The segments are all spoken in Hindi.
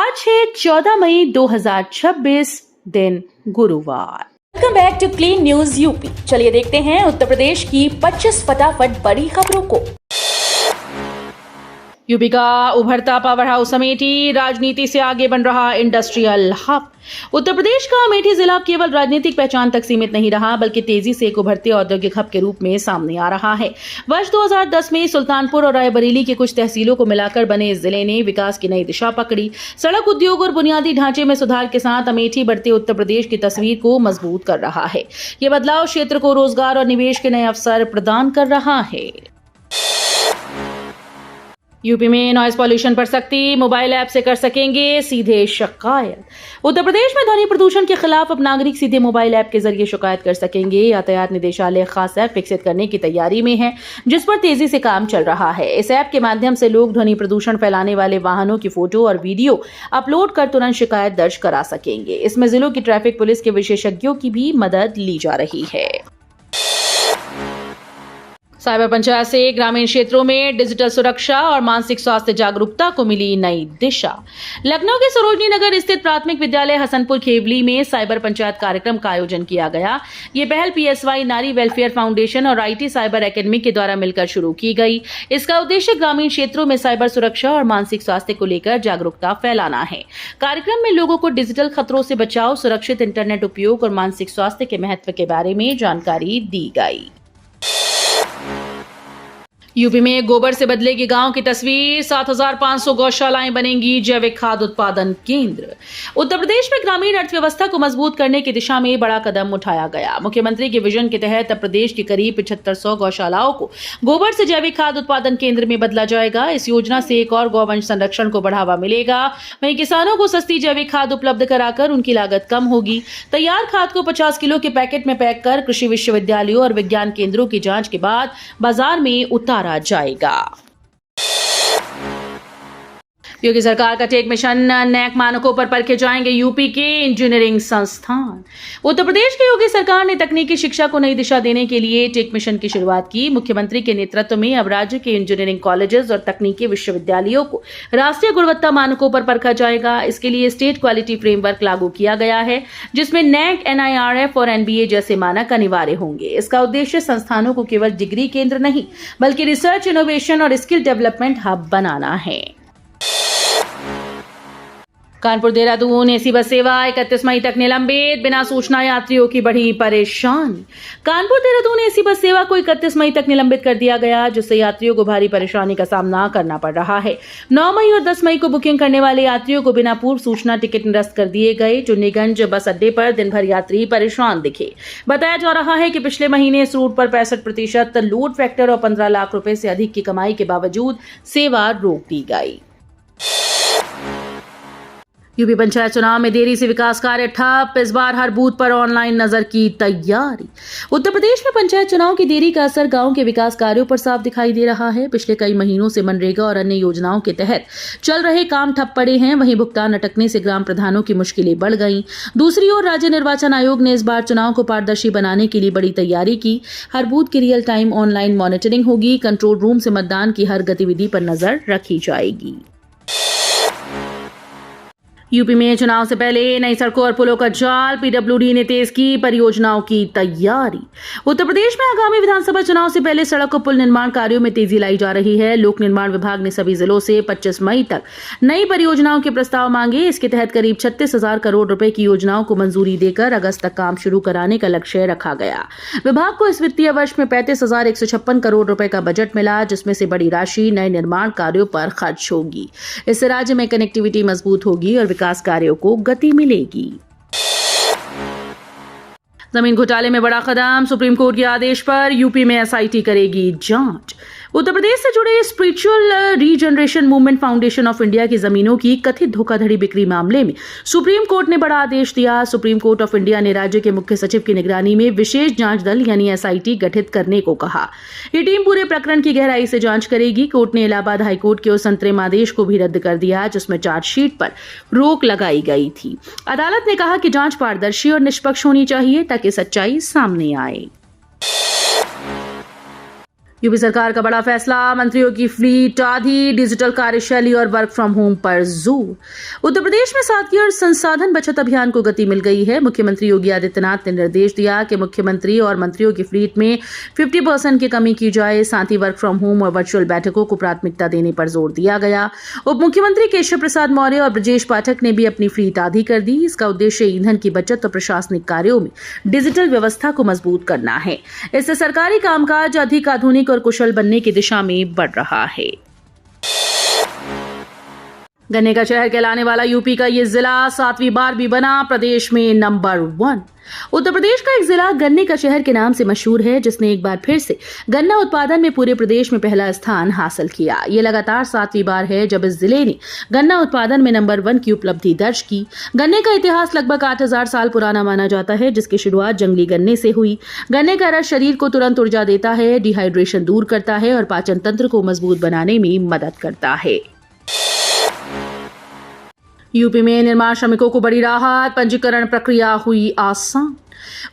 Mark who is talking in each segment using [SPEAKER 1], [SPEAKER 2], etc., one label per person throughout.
[SPEAKER 1] आज है 14 मई 2026 दिन गुरुवार।
[SPEAKER 2] Welcome back to clean news UP. चलिए देखते हैं उत्तर प्रदेश की 25 फटाफट बड़ी खबरों को।
[SPEAKER 1] यूपी का उभरता पावर हाउस अमेठी राजनीति से आगे बन रहा इंडस्ट्रियल हब। उत्तर प्रदेश का अमेठी जिला केवल राजनीतिक पहचान तक सीमित नहीं रहा, बल्कि तेजी से एक उभरते औद्योगिक हब के रूप में सामने आ रहा है। वर्ष 2010 में सुल्तानपुर और रायबरेली के कुछ तहसीलों को मिलाकर बने इस जिले ने विकास की नई दिशा पकड़ी। सड़क उद्योग और बुनियादी ढांचे में सुधार के साथ अमेठी बढ़ते उत्तर प्रदेश की तस्वीर को मजबूत कर रहा है। ये बदलाव क्षेत्र को रोजगार और निवेश के नए अवसर प्रदान कर रहा है। यूपी में नॉइज पॉल्यूशन पर सख्ती, मोबाइल ऐप से कर सकेंगे सीधे शिकायत। उत्तर प्रदेश में ध्वनि प्रदूषण के खिलाफ अब नागरिक सीधे मोबाइल ऐप के जरिए शिकायत कर सकेंगे। यातायात निदेशालय खास ऐप विकसित करने की तैयारी में है, जिस पर तेजी से काम चल रहा है। इस ऐप के माध्यम से लोग ध्वनि प्रदूषण फैलाने वाले वाहनों की फोटो और वीडियो अपलोड कर तुरंत शिकायत दर्ज करा सकेंगे। इसमें जिलों की ट्रैफिक पुलिस के विशेषज्ञों की भी मदद ली जा रही है। साइबर पंचायत से ग्रामीण क्षेत्रों में डिजिटल सुरक्षा और मानसिक स्वास्थ्य जागरूकता को मिली नई दिशा। लखनऊ के सरोजनी नगर स्थित प्राथमिक विद्यालय हसनपुर खेवली में साइबर पंचायत कार्यक्रम का आयोजन किया गया। ये पहल PSY नारी वेलफेयर फाउंडेशन और IT साइबर एकेडमी के द्वारा मिलकर शुरू की गई। इसका उद्देश्य ग्रामीण क्षेत्रों में साइबर सुरक्षा और मानसिक स्वास्थ्य को लेकर जागरूकता फैलाना है। कार्यक्रम में लोगों को डिजिटल खतरों से बचाव, सुरक्षित इंटरनेट उपयोग और मानसिक स्वास्थ्य के महत्व के बारे में जानकारी दी गई। यूपी में गोबर से बदलेगी गांव की तस्वीर, 7,500 गौशालाएं बनेंगी जैविक खाद उत्पादन केंद्र। उत्तर प्रदेश में ग्रामीण अर्थव्यवस्था को मजबूत करने की दिशा में बड़ा कदम उठाया गया। मुख्यमंत्री के विजन के तहत अब प्रदेश की करीब 7,500 गौशालाओं को गोबर से जैविक खाद उत्पादन केंद्र में बदला जाएगा। इस योजना से एक और गौवंश संरक्षण को बढ़ावा मिलेगा। वहीं किसानों को सस्ती जैविक खाद उपलब्ध कराकर उनकी लागत कम होगी। तैयार खाद को 50 किलो के पैकेट में पैक कर कृषि विश्वविद्यालयों और विज्ञान केंद्रों की जांच के बाद बाजार में उतारा जाएगा। योगी सरकार का टेक मिशन, नैक मानकों पर परखे जाएंगे यूपी के इंजीनियरिंग संस्थान। उत्तर प्रदेश की योगी सरकार ने तकनीकी शिक्षा को नई दिशा देने के लिए टेक मिशन की शुरुआत की। मुख्यमंत्री के नेतृत्व में अब राज्य के इंजीनियरिंग कॉलेजेस और तकनीकी विश्वविद्यालयों को राष्ट्रीय गुणवत्ता मानकों पर परखा जाएगा। इसके लिए स्टेट क्वालिटी फ्रेमवर्क लागू किया गया है, जिसमें नैक, NIRF और NBA जैसे मानक अनिवार्य होंगे। इसका उद्देश्य संस्थानों को केवल डिग्री केंद्र नहीं, बल्कि रिसर्च, इनोवेशन और स्किल डेवलपमेंट हब बनाना है। कानपुर देहरादून AC बस सेवा 31 मई तक निलंबित, बिना सूचना यात्रियों की बढ़ी परेशानी। कानपुर देहरादून AC बस सेवा को 31 मई तक निलंबित कर दिया गया, जिससे यात्रियों को भारी परेशानी का सामना करना पड़ रहा है। 9 मई और 10 मई को बुकिंग करने वाले यात्रियों को बिना पूर्व सूचना टिकट निरस्त कर दिए गए। चुन्नीगंज बस अड्डे पर दिन भर यात्री परेशान दिखे। बताया जा रहा है कि पिछले महीने इस रूट पर 65% लोड फैक्टर और 15 लाख रुपए से अधिक की कमाई के बावजूद सेवा रोक दी गई। यूपी पंचायत चुनाव में देरी से विकास कार्य ठप, इस बार हर बूथ पर ऑनलाइन नजर की तैयारी। उत्तर प्रदेश में पंचायत चुनाव की देरी का असर गांव के विकास कार्यों पर साफ दिखाई दे रहा है। पिछले कई महीनों से मनरेगा और अन्य योजनाओं के तहत चल रहे काम ठप पड़े हैं। वहीं भुगतान अटकने से ग्राम प्रधानों की मुश्किलें बढ़ गईं। दूसरी ओर राज्य निर्वाचन आयोग ने इस बार चुनाव को पारदर्शी बनाने के लिए बड़ी तैयारी की। हर बूथ की रियल टाइम ऑनलाइन मॉनिटरिंग होगी। कंट्रोल रूम से मतदान की हर गतिविधि पर नजर रखी जाएगी। यूपी में चुनाव से पहले नई सड़कों और पुलों का जाल, PWD ने तेज की परियोजनाओं की तैयारी। उत्तर प्रदेश में आगामी विधानसभा चुनाव से पहले सड़क और पुल निर्माण कार्यों में तेजी लाई जा रही है। लोक निर्माण विभाग ने सभी जिलों से 25 मई तक नई परियोजनाओं के प्रस्ताव मांगे। इसके तहत करीब 36,000 करोड़ रुपए की योजनाओं को मंजूरी देकर अगस्त तक काम शुरू कराने का लक्ष्य रखा गया। विभाग को इस वित्तीय वर्ष में 35,156 करोड़ रुपए का बजट मिला, जिसमें से बड़ी राशि नए निर्माण कार्यों पर खर्च होगी। इससे राज्य में कनेक्टिविटी मजबूत होगी और विकास कार्यों को गति मिलेगी। जमीन घोटाले में बड़ा कदम, सुप्रीम कोर्ट के आदेश पर यूपी में SIT करेगी जांच। उत्तर प्रदेश से जुड़े spiritual regeneration movement foundation of India की जमीनों की कथित धोखाधड़ी बिक्री मामले में सुप्रीम कोर्ट ने बड़ा आदेश दिया। सुप्रीम कोर्ट ऑफ इंडिया ने राज्य के मुख्य सचिव की निगरानी में विशेष जांच दल यानी SIT गठित करने को कहा। ये टीम पूरे प्रकरण की गहराई से जांच करेगी। कोर्ट ने इलाहाबाद हाईकोर्ट के उस अंतरिम आदेश को भी रद्द कर दिया, जिसमें चार्जशीट पर रोक लगाई गई थी। अदालत ने कहा कि जांच पारदर्शी और निष्पक्ष होनी चाहिए ताकि सच्चाई सामने आए। यूपी सरकार का बड़ा फैसला, मंत्रियों की फ्लीट आधी, डिजिटल कार्यशैली और वर्क फ्रॉम होम पर जोर। उत्तर प्रदेश में सादगी और संसाधन बचत अभियान को गति मिल गई है। मुख्यमंत्री योगी आदित्यनाथ ने निर्देश दिया कि मुख्यमंत्री और मंत्रियों की फ्लीट में 50% की कमी की जाए। साथ ही वर्क फ्रॉम होम और वर्चुअल बैठकों को प्राथमिकता देने पर जोर दिया गया। उप मुख्यमंत्री केशव प्रसाद मौर्य और ब्रजेश पाठक ने भी अपनी फ्लीट आधी कर दी। इसका उद्देश्य ईंधन की बचत और प्रशासनिक कार्यों में डिजिटल व्यवस्था को मजबूत करना है। इससे सरकारी कामकाज अधिक आधुनिक और कुशल बनने की दिशा में बढ़ रहा है। गन्ने का शहर कहलाने वाला यूपी का ये जिला 7वीं बार भी बना प्रदेश में नंबर 1। उत्तर प्रदेश का एक जिला गन्ने का शहर के नाम से मशहूर है, जिसने एक बार फिर से गन्ना उत्पादन में पूरे प्रदेश में पहला स्थान हासिल किया। ये लगातार 7वीं बार है जब इस जिले ने गन्ना उत्पादन में नंबर 1 की उपलब्धि दर्ज की। गन्ने का इतिहास लगभग 8000 साल पुराना माना जाता है, जिसकी शुरुआत जंगली गन्ने से हुई। गन्ने का रस शरीर को तुरंत ऊर्जा देता है, डिहाइड्रेशन दूर करता है और पाचन तंत्र को मजबूत बनाने में मदद करता है। यूपी में निर्माण श्रमिकों को बड़ी राहत, पंजीकरण प्रक्रिया हुई आसान।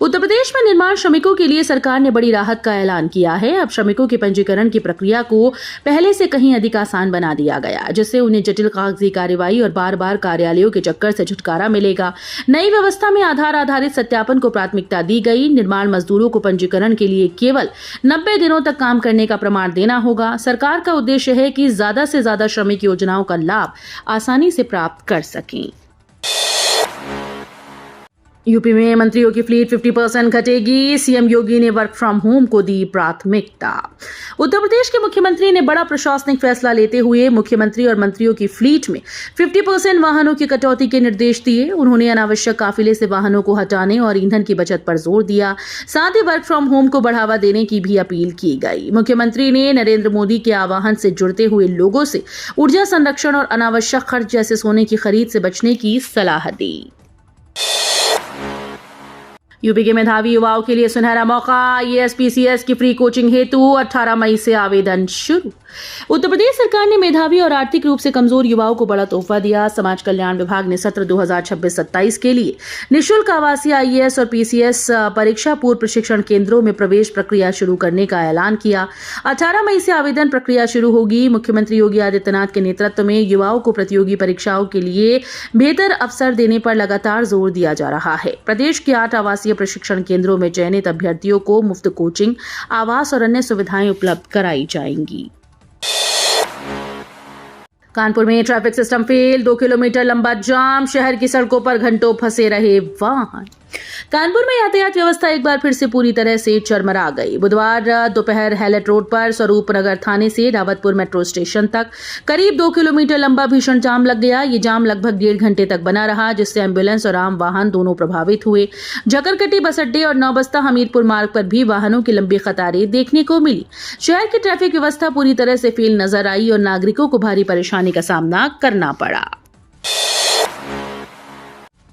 [SPEAKER 1] उत्तर प्रदेश में निर्माण श्रमिकों के लिए सरकार ने बड़ी राहत का ऐलान किया है। अब श्रमिकों के पंजीकरण की प्रक्रिया को पहले से कहीं अधिक आसान बना दिया गया, जिससे उन्हें जटिल कागजी कार्यवाही और बार बार कार्यालयों के चक्कर से छुटकारा मिलेगा। नई व्यवस्था में आधार आधारित सत्यापन को प्राथमिकता दी गई। निर्माण मजदूरों को पंजीकरण के लिए केवल 90 दिनों तक काम करने का प्रमाण देना होगा। सरकार का उद्देश्य है कि ज्यादा से ज्यादा श्रमिक योजनाओं का लाभ आसानी से प्राप्त कर सकें। यूपी में मंत्रियों की फ्लीट 50% घटेगी। सीएम योगी ने वर्क फ्रॉम होम को दी प्राथमिकता। उत्तर प्रदेश के मुख्यमंत्री ने बड़ा प्रशासनिक फैसला लेते हुए मुख्यमंत्री और मंत्रियों की फ्लीट में 50% वाहनों की कटौती के निर्देश दिए। उन्होंने अनावश्यक काफिले से वाहनों को हटाने और ईंधन की बचत पर जोर दिया। साथ ही वर्क फ्रॉम होम को बढ़ावा देने की भी अपील की गई। मुख्यमंत्री ने नरेंद्र मोदी के आह्वान से जुड़ते हुए लोगों से ऊर्जा संरक्षण और अनावश्यक खर्च जैसे सोने की खरीद से बचने की सलाह दी। यूपी के मेधावी युवाओं के लिए सुनहरा मौका। आईएएस पीसीएस की फ्री कोचिंग हेतु 18 मई से आवेदन शुरू। उत्तर प्रदेश सरकार ने मेधावी और आर्थिक रूप से कमजोर युवाओं को बड़ा तोहफा दिया। समाज कल्याण विभाग ने सत्र 2026-27 के लिए निःशुल्क आवासीय आईएएस और पीसीएस परीक्षा पूर्व प्रशिक्षण केंद्रों में प्रवेश प्रक्रिया शुरू करने का ऐलान किया। 18 मई से आवेदन प्रक्रिया शुरू होगी। मुख्यमंत्री योगी आदित्यनाथ के नेतृत्व में युवाओं को प्रतियोगी परीक्षाओं के लिए बेहतर अवसर देने पर लगातार जोर दिया जा रहा है। प्रदेश के 8 आवासीय प्रशिक्षण केंद्रों में चयनित अभ्यर्थियों को मुफ्त कोचिंग, आवास और अन्य सुविधाएं उपलब्ध कराई जाएंगी। कानपुर में ट्रैफिक सिस्टम फेल, 2 किलोमीटर लंबा जाम, शहर की सड़कों पर घंटों फंसे रहे वाहन। कानपुर में यातायात व्यवस्था एक बार फिर से पूरी तरह से चरमरा गई। बुधवार दोपहर हैलेट रोड पर स्वरूप नगर थाने से रावतपुर मेट्रो स्टेशन तक करीब 2 किलोमीटर लंबा भीषण जाम लग गया। ये जाम लगभग 1.5 घंटे तक बना रहा, जिससे एम्बुलेंस और आम वाहन दोनों प्रभावित हुए। झकरकटी बस अड्डे और नौबस्ता हमीरपुर मार्ग पर भी वाहनों की लंबी कतारें देखने को मिली। शहर की ट्रैफिक व्यवस्था पूरी तरह से फेल नजर आई और नागरिकों को भारी परेशानी का सामना करना पड़ा।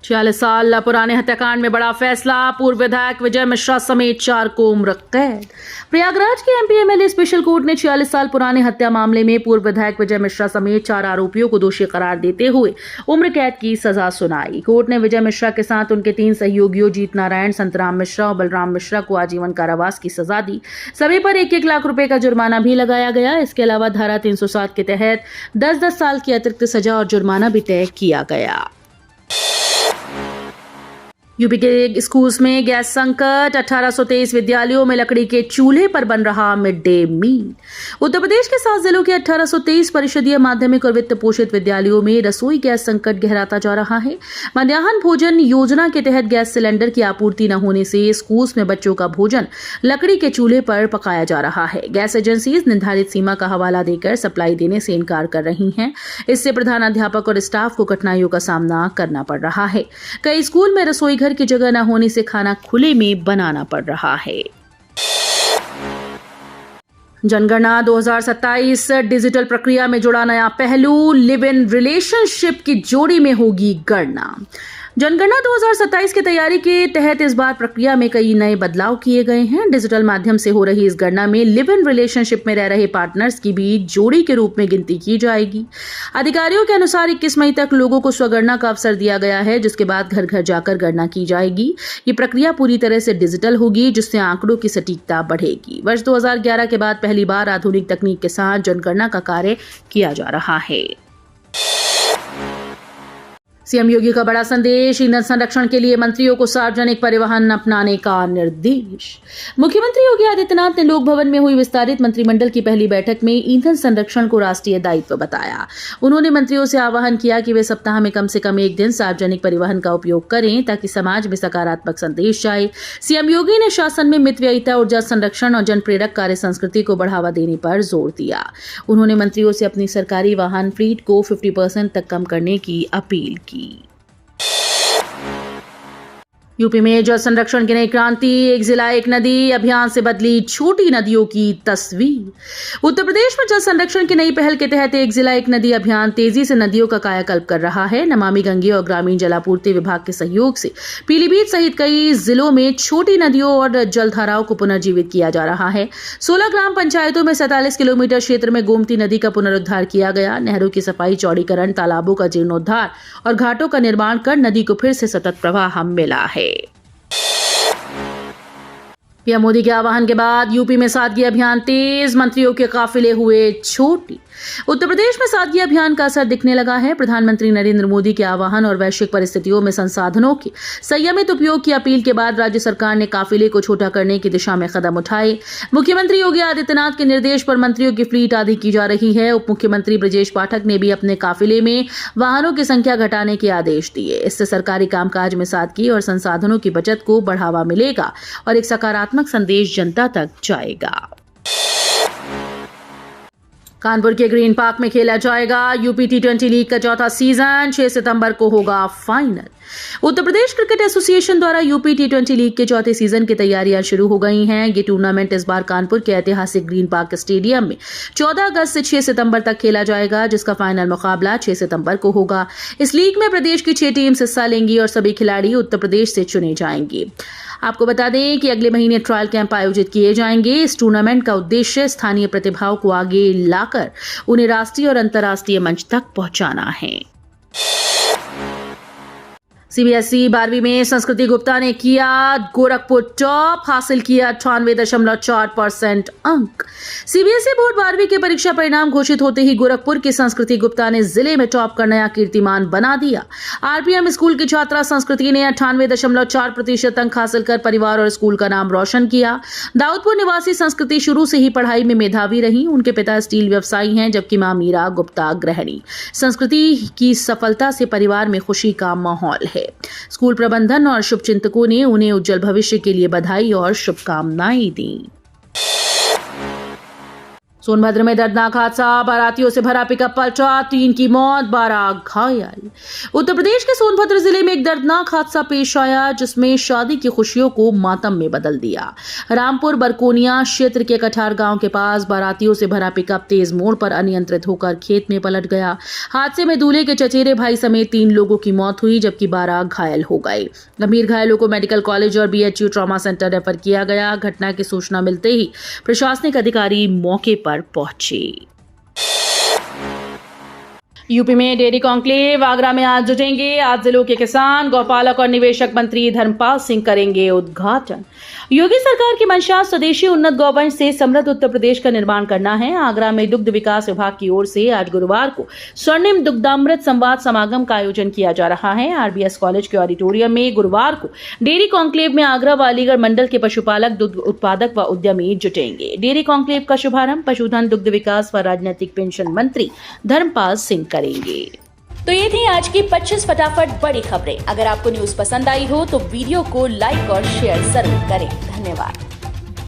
[SPEAKER 1] 46 साल पुराने हत्याकांड में बड़ा फैसला। पूर्व विधायक विजय मिश्रा समेत 4 को उम्र कैद। प्रयागराज के एमपी एमएलए स्पेशल कोर्ट ने 46 साल पुराने हत्या मामले में पूर्व विधायक विजय मिश्रा समेत 4 आरोपियों को दोषी करार देते हुए उम्र कैद की सजा सुनाई। कोर्ट ने विजय मिश्रा के साथ उनके 3 सहयोगियों जीत नारायण, संतराम मिश्रा और बलराम मिश्रा को आजीवन कारावास की सजा दी। सभी पर 1-1 लाख रुपए का जुर्माना भी लगाया गया। इसके अलावा धारा 307 के तहत 10-10 साल की अतिरिक्त सजा और जुर्माना भी तय किया गया। यूपी के स्कूल्स में गैस संकट, 1823 विद्यालयों में लकड़ी के चूल्हे पर बन रहा mid day meal. Uttar Pradesh के 7 जिलों के 1823 परिषदीय माध्यमिक और वित्त पोषित विद्यालयों में रसोई गैस संकट गहराता जा रहा है। मध्याह्न भोजन योजना के तहत गैस सिलेंडर की आपूर्ति न होने से स्कूल्स में बच्चों का भोजन लकड़ी के चूल्हे पर पकाया जा रहा है। गैस एजेंसीज निर्धारित सीमा का हवाला देकर सप्लाई देने से इनकार कर रही हैं। इससे प्रधानाध्यापक और स्टाफ को कठिनाइयों का सामना करना पड़ रहा है। कई स्कूल में रसोई घर की जगह न होने से खाना खुले में बनाना पड़ रहा है। जनगणना 2027 डिजिटल प्रक्रिया में जुड़ा नया पहलू। लिव इन रिलेशनशिप की जोड़ी में होगी गणना। जनगणना 2027 की तैयारी के तहत इस बार प्रक्रिया में कई नए बदलाव किए गए हैं। डिजिटल माध्यम से हो रही इस गणना में लिव इन रिलेशनशिप में रह रहे पार्टनर्स की भी जोड़ी के रूप में गिनती की जाएगी। अधिकारियों के अनुसार 21 मई तक लोगों को स्वगणना का अवसर दिया गया है, जिसके बाद घर घर जाकर गणना की जाएगी। ये प्रक्रिया पूरी तरह से डिजिटल होगी, जिससे आंकड़ों की सटीकता बढ़ेगी। वर्ष 2011 के बाद पहली बार आधुनिक तकनीक के साथ जनगणना का कार्य किया जा रहा है। सीएम योगी का बड़ा संदेश, ईंधन संरक्षण के लिए मंत्रियों को सार्वजनिक परिवहन अपनाने का निर्देश। मुख्यमंत्री योगी आदित्यनाथ ने लोक भवन में हुई विस्तारित मंत्रिमंडल की पहली बैठक में ईंधन संरक्षण को राष्ट्रीय दायित्व बताया। उन्होंने मंत्रियों से आह्वान किया कि वे सप्ताह में कम से कम एक दिन सार्वजनिक परिवहन का उपयोग करें, ताकि समाज में सकारात्मक संदेश जाए। सीएम योगी ने शासन में मितव्ययिता, ऊर्जा संरक्षण और जनप्रेरक कार्य संस्कृति को बढ़ावा देने पर जोर दिया। उन्होंने मंत्रियों से अपनी सरकारी वाहन फ्लीट को 50% तक कम करने की अपील की। यूपी में जल संरक्षण की नई क्रांति, एक जिला एक नदी अभियान से बदली छोटी नदियों की तस्वीर। उत्तर प्रदेश में जल संरक्षण की नई पहल के तहत एक जिला एक नदी अभियान तेजी से नदियों का कायाकल्प कर रहा है। नमामि गंगे और ग्रामीण जलापूर्ति विभाग के सहयोग से पीलीभीत सहित कई जिलों में छोटी नदियों और जलधाराओं को पुनर्जीवित किया जा रहा है। 16 ग्राम पंचायतों में 47 किलोमीटर क्षेत्र में गोमती नदी का पुनरुद्धार किया गया। नहरों की सफाई, चौड़ीकरण, तालाबों का जीर्णोद्धार और घाटों का निर्माण कर नदी को फिर से सतत प्रवाह मिला है। पीएम मोदी के आह्वान के बाद यूपी में सादगी अभियान तेज, मंत्रियों के काफिले हुए छोटी। उत्तर प्रदेश में सादगी अभियान का असर दिखने लगा है। प्रधानमंत्री नरेंद्र मोदी के आह्वान और वैश्विक परिस्थितियों में संसाधनों के संयमित उपयोग की अपील के बाद राज्य सरकार ने काफिले को छोटा करने की दिशा में कदम उठाए। मुख्यमंत्री योगी आदित्यनाथ के निर्देश पर मंत्रियों की फ्लीट आधी की जा रही है। उप मुख्यमंत्री ब्रजेश पाठक ने भी अपने काफिले में वाहनों की संख्या घटाने के आदेश दिए। इससे सरकारी कामकाज में सादगी और संसाधनों की बचत को बढ़ावा मिलेगा और एक सकारात्मक संदेश जनता तक जाएगा। कानपुर के ग्रीन पार्क में खेला जाएगा यूपी T20 लीग का चौथा सीजन। 6 सितंबर को होगा final. Uttar Pradesh cricket association द्वारा यूपी T20 लीग के चौथे सीजन की तैयारियां शुरू हो गई हैं। ये टूर्नामेंट इस बार कानपुर के ऐतिहासिक ग्रीन पार्क स्टेडियम में 14 अगस्त से 6 सितंबर तक खेला जाएगा, जिसका फाइनल मुकाबला 6 सितंबर को होगा। इस लीग में प्रदेश की 6 टीम्स हिस्सा लेंगी और सभी खिलाड़ी उत्तर प्रदेश से चुने जाएंगे। आपको बता दें कि अगले महीने ट्रायल कैंप आयोजित किए जाएंगे। इस टूर्नामेंट का उद्देश्य स्थानीय प्रतिभाओं को आगे लाकर उन्हें राष्ट्रीय और अंतर्राष्ट्रीय मंच तक पहुंचाना है। सीबीएसई 12वीं में संस्कृति गुप्ता ने किया गोरखपुर टॉप, हासिल किया 98.4% अंक। सीबीएसई बोर्ड 12वीं के परीक्षा परिणाम घोषित होते ही गोरखपुर की संस्कृति गुप्ता ने जिले में टॉप का नया कीर्तिमान बना दिया। आरपीएम स्कूल की छात्रा संस्कृति ने 98.4% अंक हासिल कर परिवार और स्कूल का नाम रोशन किया। दाऊदपुर निवासी संस्कृति शुरू से ही पढ़ाई में मेधावी रही। उनके पिता स्टील व्यवसायी हैं, जबकि मां मीरा गुप्ता गृहिणी। संस्कृति की सफलता से परिवार में खुशी का माहौल है। स्कूल प्रबंधन और शुभचिंतकों ने उन्हें उज्जवल भविष्य के लिए बधाई और शुभकामनाएं दी। सोनभद्र में दर्दनाक हादसा, बारातियों से भरा पिकअप पलटा, 3 की मौत, 12 घायल। उत्तर प्रदेश के सोनभद्र जिले में एक दर्दनाक हादसा पेश आया, जिसमें शादी की खुशियों को मातम में बदल दिया। रामपुर बरकोनिया क्षेत्र के कठार गांव के पास बारातियों से भरा पिकअप तेज मोड़ पर अनियंत्रित होकर खेत में पलट गया। हादसे में दूल्हे के चचेरे भाई समेत 3 लोगों की मौत हुई, जबकि 12 घायल हो गए। गंभीर घायलों को मेडिकल कॉलेज और BHU ट्रॉमा सेंटर रेफर किया गया। घटना की सूचना मिलते ही प्रशासनिक अधिकारी मौके पर पहुंचे। यूपी में डेयरी कॉन्क्लेव, आगरा में आज जुटेंगे आज जिलों के किसान, गौपालक और निवेशक मंत्री धर्मपाल सिंह करेंगे उद्घाटन। योगी सरकार की मंशा स्वदेशी उन्नत गौवंश से समृद्ध उत्तर प्रदेश का निर्माण करना है। आगरा में दुग्ध विकास विभाग की ओर से आज गुरुवार को स्वर्णिम दुग्धामृत संवाद समागम का आयोजन किया जा रहा है। RBS कॉलेज के ऑडिटोरियम में गुरुवार को डेयरी कॉन्क्लेव में आगरा व अलीगढ़ मंडल के पशुपालक, दुग्ध उत्पादक व उद्यमी जुटेंगे। डेयरी कॉन्क्लेव का शुभारंभ पशुधन, दुग्ध विकास व राजनीतिक पेंशन मंत्री धर्मपाल सिंह करेंगे।
[SPEAKER 2] तो ये थी आज की 25 फटाफट बड़ी खबरें। अगर आपको न्यूज पसंद आई हो तो वीडियो को लाइक और शेयर जरूर करें। धन्यवाद।